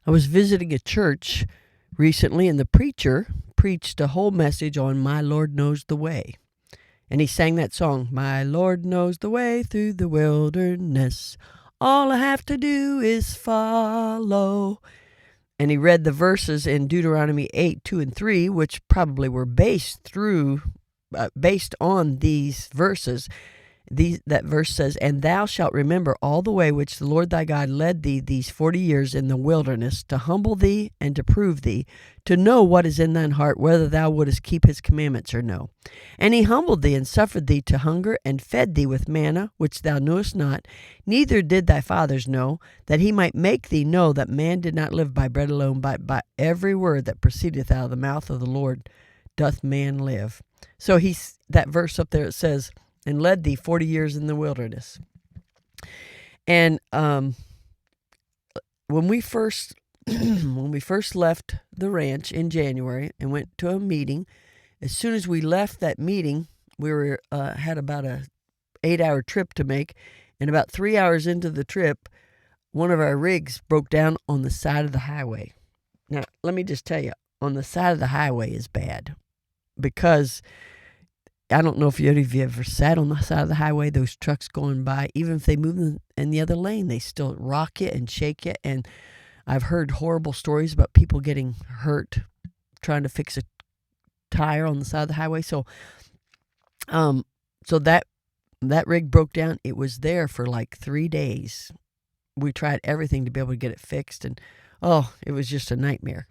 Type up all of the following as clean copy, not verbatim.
I was visiting a church recently, and the preacher preached a whole message on My Lord Knows the Way. And he sang that song, My Lord knows the way through the wilderness. All I have to do is follow. And he read the verses in Deuteronomy 8, 2, and 3, which probably were based on these verses. That verse says, And thou shalt remember all the way which the Lord thy God led thee these 40 years in the wilderness, to humble thee and to prove thee, to know what is in thine heart, whether thou wouldest keep his commandments or no. And he humbled thee and suffered thee to hunger, and fed thee with manna, which thou knewest not, neither did thy fathers know, that he might make thee know that man did not live by bread alone, but by every word that proceedeth out of the mouth of the Lord doth man live. So that verse up there, it says, and led thee 40 years in the wilderness. And when we first left the ranch in January and went to a meeting, as soon as we left that meeting, we had about a 8-hour trip to make, and about 3 hours into the trip, one of our rigs broke down on the side of the highway. Now, let me just tell you, on the side of the highway is bad, because I don't know if any of you ever sat on the side of the highway, those trucks going by, even if they move in the other lane, they still rock you and shake you. And I've heard horrible stories about people getting hurt trying to fix a tire on the side of the highway. So that rig broke down. It was there for like 3 days. We tried everything to be able to get it fixed, and it was just a nightmare.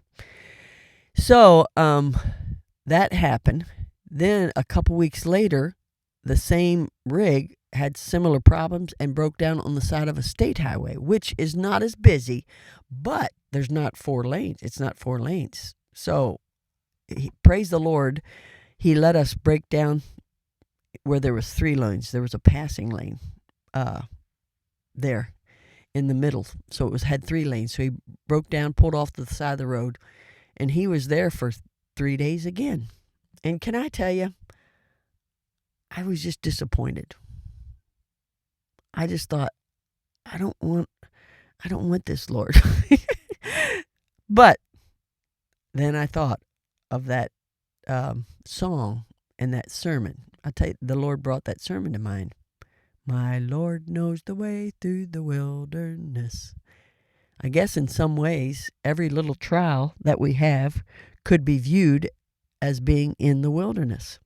So that happened. Then a couple weeks later, the same rig had similar problems and broke down on the side of a state highway, which is not as busy, but there's not 4 lanes. It's not 4 lanes. So praise the Lord, he let us break down where there was 3 lanes. There was a passing lane there in the middle. So it had 3 lanes. So he broke down, pulled off to the side of the road, and he was there for 3 days again. And can I tell you, I was just disappointed. I just thought, I don't want this, Lord. But then I thought of that song and that sermon. I tell you, the Lord brought that sermon to mind. My Lord knows the way through the wilderness. I guess in some ways, every little trial that we have could be viewed as being in the wilderness.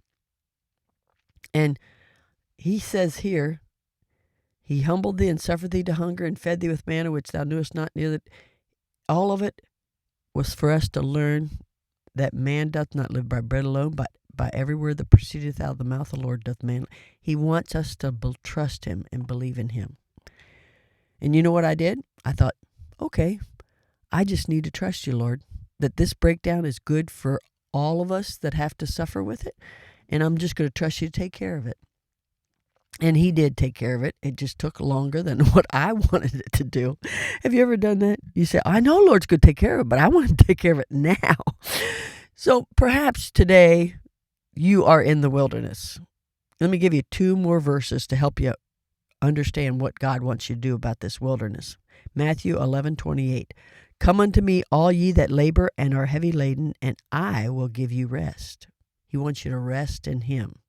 And he says here, he humbled thee and suffered thee to hunger and fed thee with manna which thou knewest not. All of it was for us to learn that man doth not live by bread alone, but by every word that proceedeth out of the mouth of the Lord doth man. He wants us to trust him and believe in him. And you know what I did? I thought, okay, I just need to trust you, Lord, that this breakdown is good for all of us that have to suffer with it, and I'm just going to trust you to take care of it. And he did take care of it. It just took longer than what I wanted it to do. Have you ever done that? You say, I know Lord's going to take care of it, but I want to take care of it now. So perhaps today you are in the wilderness. Let me give you 2 more verses to help you understand what God wants you to do about this wilderness. Matthew 11:28. Come unto me, all ye that labor and are heavy laden, and I will give you rest. He wants you to rest in him.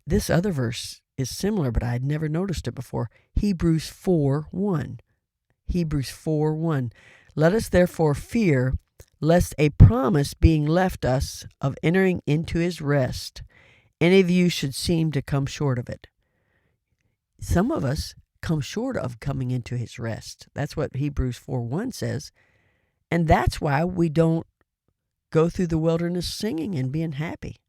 This other verse is similar, but I had never noticed it before. Hebrews 4:1. Hebrews 4:1. Let us therefore fear, lest a promise being left us of entering into his rest, any of you should seem to come short of it. Some of us come short of coming into his rest. That's what Hebrews 4:1 says. And that's why we don't go through the wilderness singing and being happy.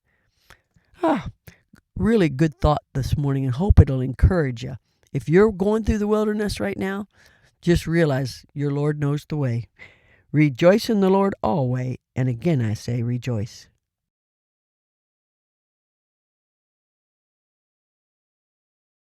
Really good thought this morning, and hope it'll encourage you. If you're going through the wilderness right now, just realize your Lord knows the way. Rejoice in the Lord always, and again I say rejoice.